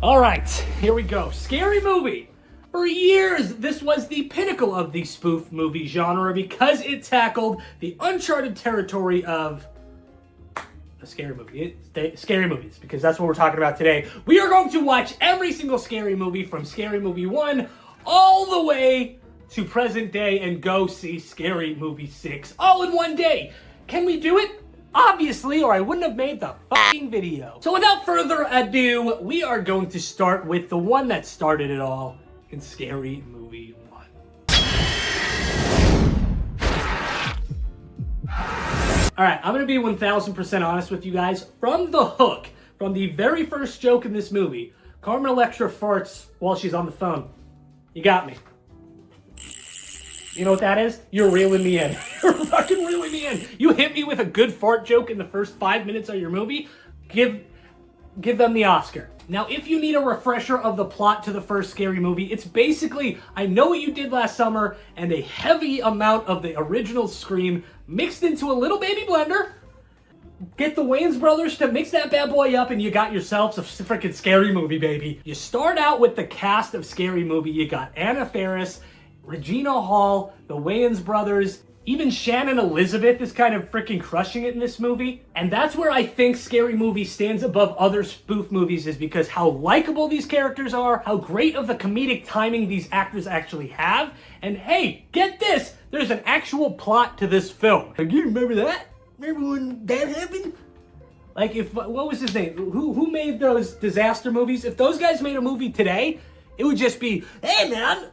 All right, here we go. Scary Movie. For years, this was the pinnacle of the spoof movie genre because it tackled the uncharted territory of a scary movie. Scary movies, because that's what we're talking about today. We are going to watch every single scary movie from Scary Movie 1 all the way to present day and go see Scary Movie 6 all in one day. Can we do it? Obviously, or I wouldn't have made the fucking video. So without further ado, we are going to start with the one that started it all in Scary Movie 1. Alright, I'm gonna be 1000% honest with you guys. From the hook, from the very first joke in this movie, Carmen Electra farts while she's on the phone. You got me. You know what that is? You're reeling me in. You're fucking reeling me in. You hit me with a good fart joke in the first 5 minutes of your movie, give them the Oscar. Now, if you need a refresher of the plot to the first Scary Movie, it's basically I Know What You Did Last Summer and a heavy amount of the original Scream mixed into a little baby blender. Get the Wayans brothers to mix that bad boy up and you got yourselves a freaking Scary Movie, baby. You start out with the cast of Scary Movie. You got Anna Faris, Regina Hall, the Wayans brothers, even Shannon Elizabeth is kind of freaking crushing it in this movie. And that's where I think Scary Movie stands above other spoof movies, is because how likable these characters are, how great of the comedic timing these actors actually have. And hey, get this, there's an actual plot to this film. Like, you remember that? Remember when that happened? Like, if, what was his name? Who made those disaster movies? If those guys made a movie today, it would just be, hey man,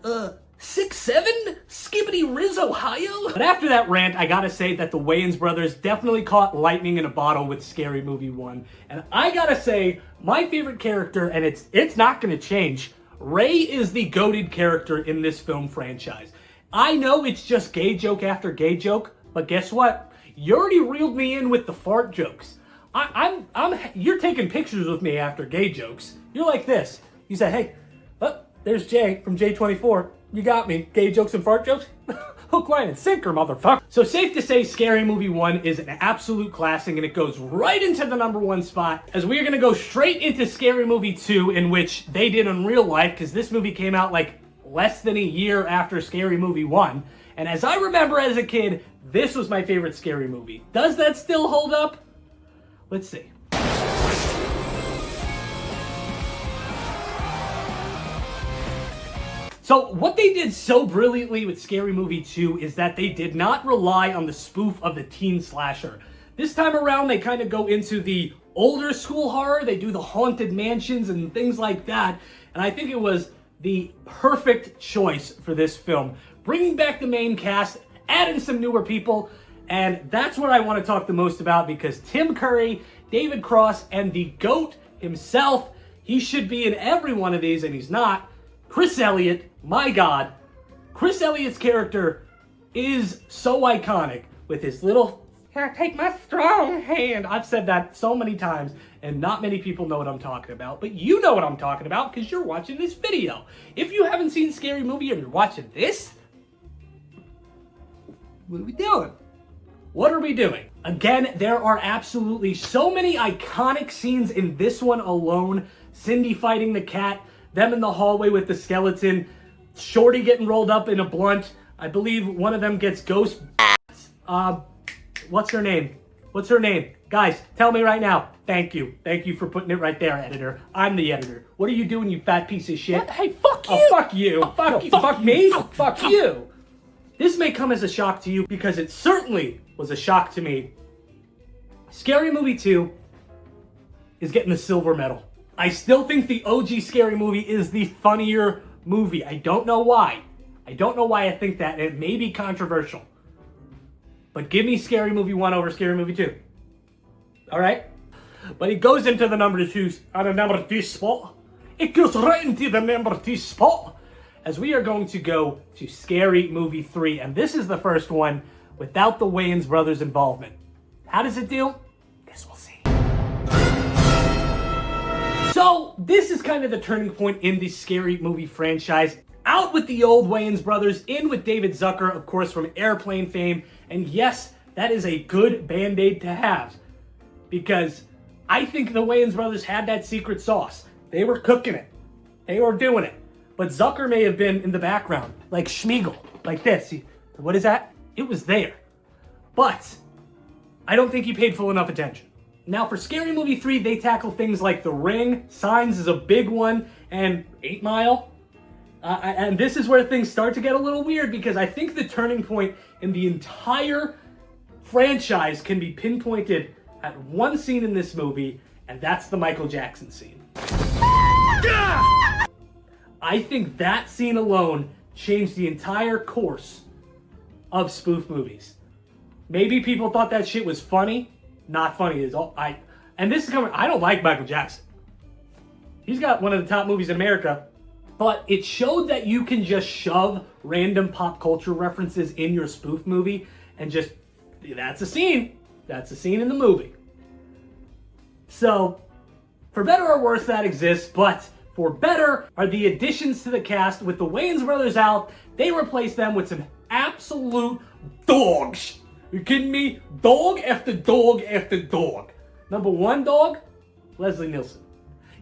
6'7", Skibbity Riz, Ohio. But after that rant, I gotta say that the Wayans brothers definitely caught lightning in a bottle with Scary Movie 1. And I gotta say, my favorite character, and it's not gonna change, Ray is the goated character in this film franchise. I know it's just gay joke after gay joke, but guess what? You already reeled me in with the fart jokes. You're taking pictures with me after gay jokes. You're like this. You say, hey, oh, there's Jay from J24. You got me. Gay jokes and fart jokes? Hook, line, and sinker, motherfucker. So safe to say Scary Movie 1 is an absolute classic, and it goes right into the #1 spot, as we are going to go straight into Scary Movie 2, in which they did in real life, because this movie came out like less than a year after Scary Movie 1. And as I remember as a kid, this was my favorite Scary Movie. Does that still hold up? Let's see. So what they did so brilliantly with Scary Movie 2 is that they did not rely on the spoof of the teen slasher. This time around, they kind of go into the older school horror. They do the haunted mansions and things like that. And I think it was the perfect choice for this film. Bringing back the main cast, adding some newer people, and that's what I want to talk the most about, because Tim Curry, David Cross, and the GOAT himself, he should be in every one of these, and he's not. Chris Elliott, my God. Chris Elliott's character is so iconic with his little, "Here, take my strong hand." I've said that so many times, and not many people know what I'm talking about, but you know what I'm talking about because you're watching this video. If you haven't seen Scary Movie and you're watching this, what are we doing? What are we doing? Again, there are absolutely so many iconic scenes in this one alone. Cindy fighting the cat, them in the hallway with the skeleton, Shorty getting rolled up in a blunt. I believe one of them gets ghost. What's her name? What's her name? Guys, tell me right now. Thank you. Thank you for putting it right there, editor. I'm the editor. What are you doing, you fat piece of shit? What? Hey, fuck you! Oh, fuck you. Oh, fuck no, you. fuck Fuck you. me. Fuck, Fuck fuck. you. This may come as a shock to you because it certainly was a shock to me. Scary Movie 2 is getting the silver medal. I still think the OG Scary Movie is the funnier movie. I don't know why. I don't know why I think that. It may be controversial. But give me Scary Movie 1 over Scary Movie 2. Alright? But it goes into the number 2 spot. It goes right into the number 2 spot, as we are going to go to Scary Movie 3. And this is the first one without the Wayans brothers' involvement. How does it do? Guess we'll see. So, this is kind of the turning point in the Scary Movie franchise. Out with the old Wayans brothers, in with David Zucker, of course, from Airplane fame. And yes, that is a good Band-Aid to have, because I think the Wayans brothers had that secret sauce. They were cooking it. They were doing it. But Zucker may have been in the background, like Schmeagol, like this. What is that? It was there. But I don't think he paid full enough attention. Now for Scary Movie 3, they tackle things like The Ring, Signs is a big one, and 8 Mile. And this is where things start to get a little weird, because I think the turning point in the entire franchise can be pinpointed at one scene in this movie, and that's the Michael Jackson scene. I think that scene alone changed the entire course of spoof movies. Maybe people thought that shit was funny. Not funny at all. And this is coming. I don't like Michael Jackson. He's got one of the top movies in America, but it showed that you can just shove random pop culture references in your spoof movie and just, that's a scene. That's a scene in the movie. So, for better or worse, that exists, but for better are the additions to the cast. With the Wayans brothers out, they replaced them with some absolute dogs. You kidding me? Dog after dog after dog. Number one dog, Leslie Nielsen.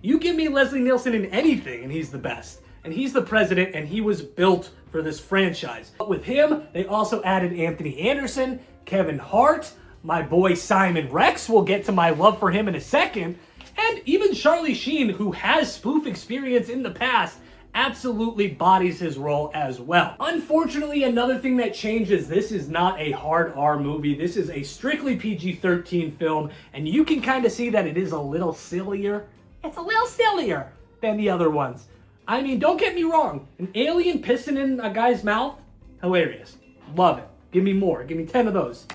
You give me Leslie Nielsen in anything and he's the best. And he's the president and he was built for this franchise. But with him, they also added Anthony Anderson, Kevin Hart, my boy Simon Rex. We'll get to my love for him in a second. And even Charlie Sheen, who has spoof experience in the past, absolutely bodies his role as well. Unfortunately, another thing that changes, this is not a hard R movie. This is a strictly PG-13 film, and you can kind of see that it is a little sillier. It's a little sillier than the other ones. I mean, don't get me wrong. An alien pissing in a guy's mouth, hilarious. Love it. Give me more. Give me 10 of those.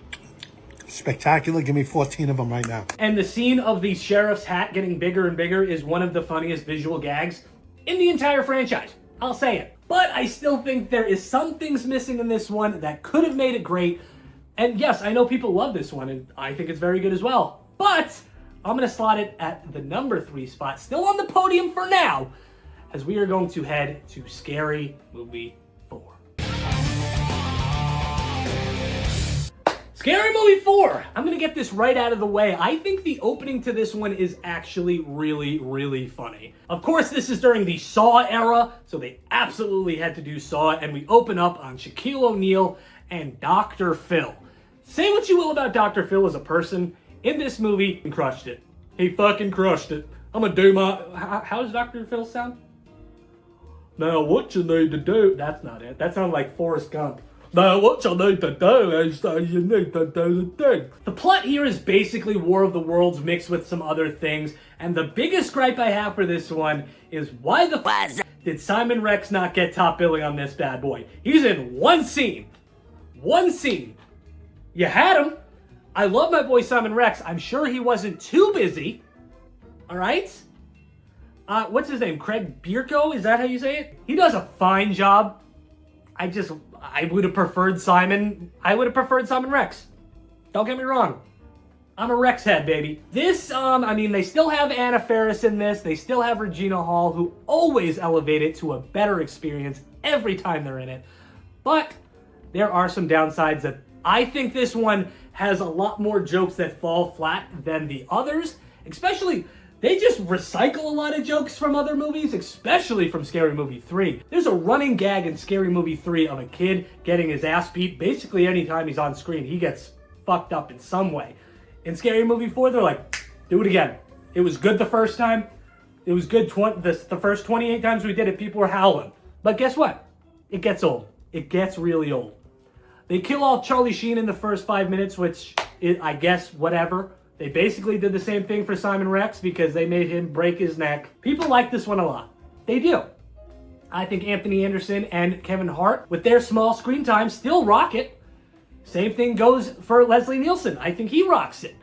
Spectacular. Give me 14 of them right now. And the scene of the sheriff's hat getting bigger and bigger is one of the funniest visual gags in the entire franchise. I'll say it. But I still think there is some things missing in this one that could have made it great. And yes, I know people love this one, and I think it's very good as well. But I'm going to slot it at the number 3 spot, still on the podium for now, as we are going to head to Scary Movie 4. Scary Movie 4! I'm going to get this right out of the way. I think the opening to this one is actually really, really funny. Of course, this is during the Saw era, so they absolutely had to do Saw, and we open up on Shaquille O'Neal and Dr. Phil. Say what you will about Dr. Phil as a person, in this movie, he crushed it. He fucking crushed it. I'm gonna do my... How does Dr. Phil sound? Now, what you need to do... That's not it. That sounds like Forrest Gump. Now, what you need to do is you need to do the thing. The plot here is basically War of the Worlds mixed with some other things, and the biggest gripe I have for this one is why the f*** did Simon Rex not get top billing on this bad boy? He's in one scene. One scene. You had him. I love my boy Simon Rex. I'm sure he wasn't too busy. All right? What's his name? Craig Bierko? Is that how you say it? He does a fine job. I would have preferred Simon. I would have preferred Simon Rex. Don't get me wrong. I'm a Rex head, baby. This, I mean, they still have Anna Faris in this. They still have Regina Hall, who always elevate it to a better experience every time they're in it. But there are some downsides that I think this one has a lot more jokes that fall flat than the others. Especially, they just recycle a lot of jokes from other movies, especially from Scary Movie 3. There's a running gag in Scary Movie 3 of a kid getting his ass beat. Basically, anytime he's on screen, he gets fucked up in some way. In Scary Movie 4, they're like, do it again. It was good the first time. It was good the first 28 times we did it, people were howling. But guess what? It gets old. It gets really old. They kill off Charlie Sheen in the first 5 minutes, which is, I guess, whatever. They basically did the same thing for Simon Rex because they made him break his neck. People like this one a lot. They do. I think Anthony Anderson and Kevin Hart, with their small screen time, still rock it. Same thing goes for Leslie Nielsen. I think he rocks it.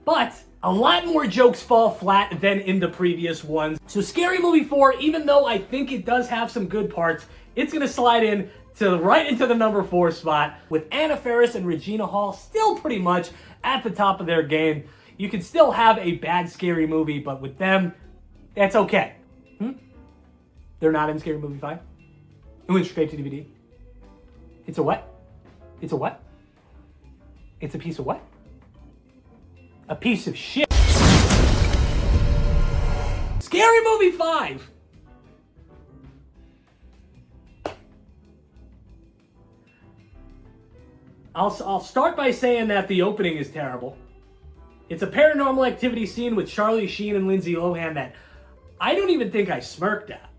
But a lot more jokes fall flat than in the previous ones. So Scary Movie 4, even though I think it does have some good parts, it's going to slide in to right into the number 4 spot, with Anna Faris and Regina Hall still pretty much at the top of their game. You can still have a bad scary movie, but with them, that's okay. They're not in Scary Movie 5. It went straight to DVD. It's a what? It's a what? It's a piece of what? A piece of shit. Scary Movie 5. I'll start by saying that the opening is terrible. It's a Paranormal Activity scene with Charlie Sheen and Lindsay Lohan that I don't even think I smirked at.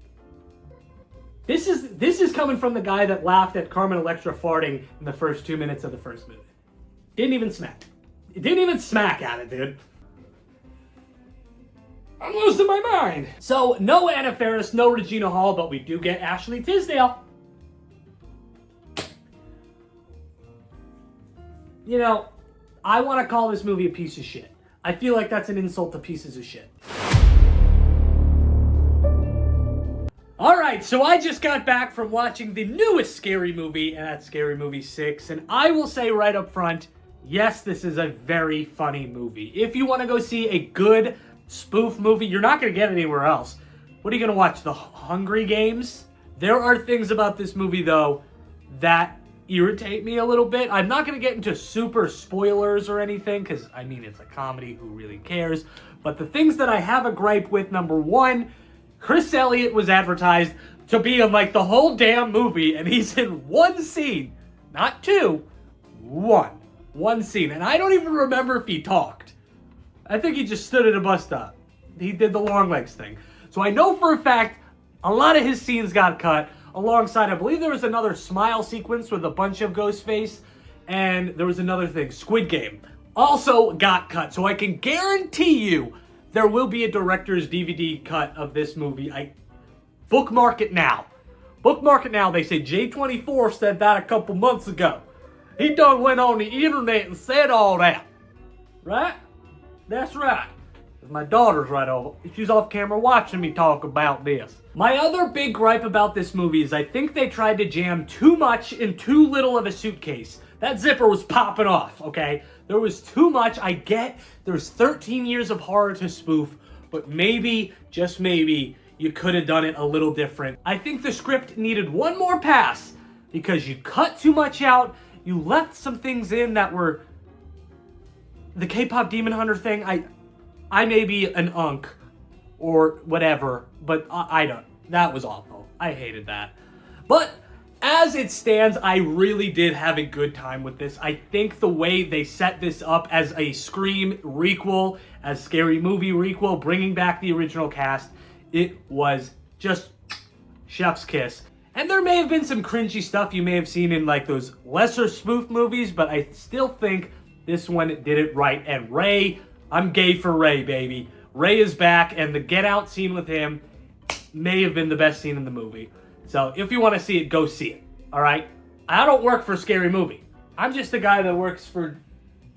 This is coming from the guy that laughed at Carmen Electra farting in the first 2 minutes of the first movie. Didn't even smack. It didn't even smack at it, dude. I'm losing my mind. So, no Anna Faris, no Regina Hall, but we do get Ashley Tisdale. You know, I want to call this movie a piece of shit. I feel like that's an insult to pieces of shit. Alright, so I just got back from watching the newest Scary Movie, and that's Scary Movie 6, and I will say right up front, yes, this is a very funny movie. If you want to go see a good spoof movie, you're not going to get it anywhere else. What are you going to watch, The Hungry Games? There are things about this movie, though, that irritate me a little bit. I'm not going to get into super spoilers or anything, because, I mean, it's a comedy, who really cares? But the things that I have a gripe with, number one, Chris Elliott was advertised to be in, like, the whole damn movie, and he's in one scene. Not two. One scene. And I don't even remember if he talked. I think he just stood at a bus stop. He did the long legs thing. So I know for a fact a lot of his scenes got cut. Alongside, I believe there was another smile sequence with a bunch of Ghostface. And there was another thing, Squid Game, also got cut. So I can guarantee you there will be a director's DVD cut of this movie. I bookmark it now. Bookmark it now. They say J24 said that a couple months ago. He done went on the internet and said all that. Right? That's right. My daughter's right over. She's off camera watching me talk about this. My other big gripe about this movie is I think they tried to jam too much in too little of a suitcase. That zipper was popping off, okay? There was too much. I get there's 13 years of horror to spoof, but maybe, just maybe, you could have done it a little different. I think the script needed one more pass because you cut too much out. You left some things in that were the K-pop Demon Hunter thing. I may be an unk or whatever, but I don't. That was awful. I hated that. But as it stands, I really did have a good time with this. I think the way they set this up as a Scream requel, as Scary Movie requel, bringing back the original cast, it was just chef's kiss. And there may have been some cringy stuff you may have seen in like those lesser spoof movies, but I still think this one did it right. And Ray, I'm gay for Ray, baby. Ray is back, and the Get Out scene with him may have been the best scene in the movie. So if you want to see it, go see it. All right? I don't work for Scary Movie. I'm just a guy that works for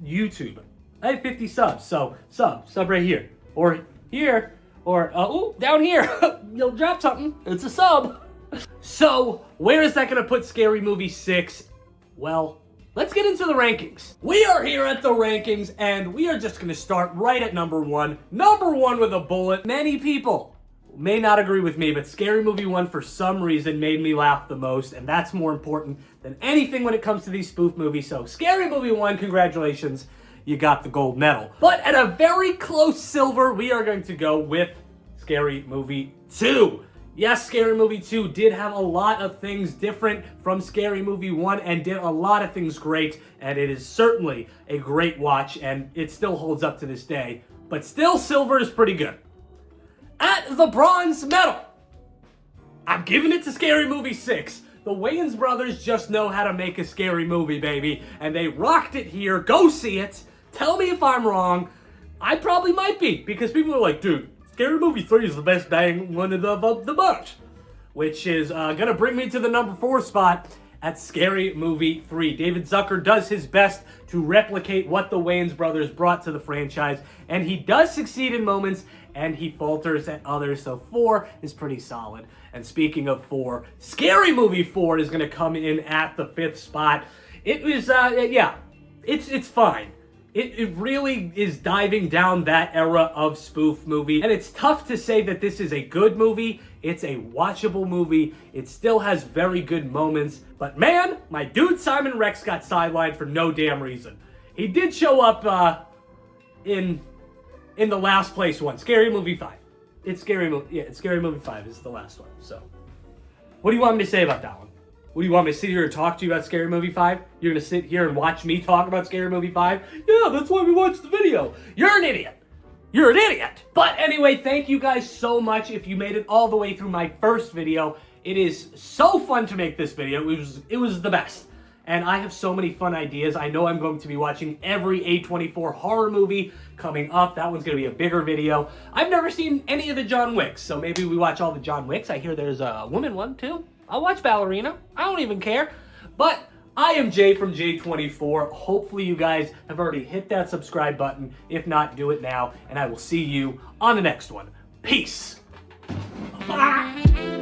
YouTube. I have 50 subs, so sub right here. Or here, or down here. You'll drop something. It's a sub. So, where is that going to put Scary Movie 6? Well, let's get into the rankings. We are here at the rankings, and we are just going to start right at number 1. Number 1 with a bullet. Many people may not agree with me, but Scary Movie 1 for some reason made me laugh the most, and that's more important than anything when it comes to these spoof movies. So, Scary Movie 1, congratulations, you got the gold medal. But at a very close silver, we are going to go with Scary Movie 2. Yes, Scary Movie 2 did have a lot of things different from Scary Movie 1 and did a lot of things great, and it is certainly a great watch, and it still holds up to this day. But still, silver is pretty good. At the bronze medal, I'm giving it to Scary Movie 6. The Wayans brothers just know how to make a scary movie, baby, and they rocked it here. Go see it. Tell me if I'm wrong. I probably might be, because people are like, dude, Scary Movie 3 is the best bang one of the bunch. Which is going to bring me to the number 4 spot at Scary Movie 3. David Zucker does his best to replicate what the Wayans brothers brought to the franchise. And he does succeed in moments, and he falters at others. So 4 is pretty solid. And speaking of 4, Scary Movie 4 is going to come in at the 5th spot. It was, it's fine. It really is diving down that era of spoof movie. And it's tough to say that this is a good movie. It's a watchable movie. It still has very good moments. But man, my dude Simon Rex got sidelined for no damn reason. He did show up in the last place one, Scary Movie 5. It's Scary Movie. Yeah, it's Scary Movie 5 is the last one. So, what do you want me to say about that one? What do you want me to sit here and talk to you about Scary Movie 5? You're gonna sit here and watch me talk about Scary Movie 5? Yeah, that's why we watched the video. You're an idiot. You're an idiot. But anyway, thank you guys so much if you made it all the way through my first video. It is so fun to make this video. It was the best. And I have so many fun ideas. I know I'm going to be watching every A24 horror movie coming up. That one's going to be a bigger video. I've never seen any of the John Wicks, so maybe we watch all the John Wicks. I hear there's a woman one too. I'll watch Ballerina. I don't even care. But I am Jay from J24. Hopefully you guys have already hit that subscribe button. If not, do it now. And I will see you on the next one. Peace. Ah!